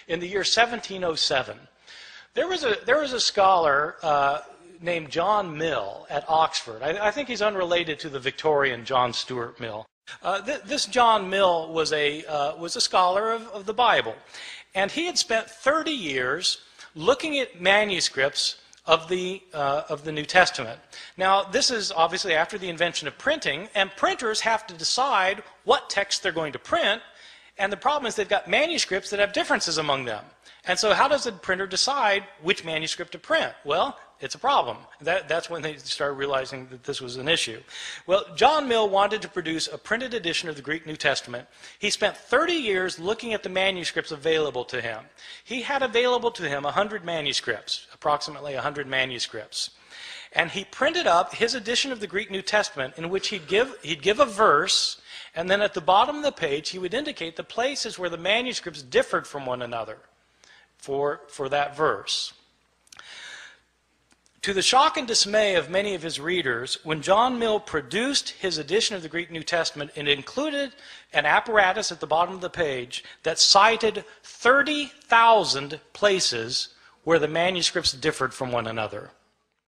in the year 1707. There was a scholar named John Mill at Oxford. I think he's unrelated to the Victorian John Stuart Mill. This John Mill was a scholar of the Bible, and he had spent 30 years looking at manuscripts of the New Testament. Now, this is obviously after the invention of printing, and printers have to decide what text they're going to print, and the problem is they've got manuscripts that have differences among them. And so how does a printer decide which manuscript to print? Well, it's a problem. That's when they started realizing that this was an issue. Well, John Mill wanted to produce a printed edition of the Greek New Testament. He spent 30 years looking at the manuscripts available to him. He had available to him 100 manuscripts, approximately 100 manuscripts. And he printed up his edition of the Greek New Testament in which he'd give a verse, and then at the bottom of the page he would indicate the places where the manuscripts differed from one another for that verse. To the shock and dismay of many of his readers, when John Mill produced his edition of the Greek New Testament, it included an apparatus at the bottom of the page that cited 30,000 places where the manuscripts differed from one another.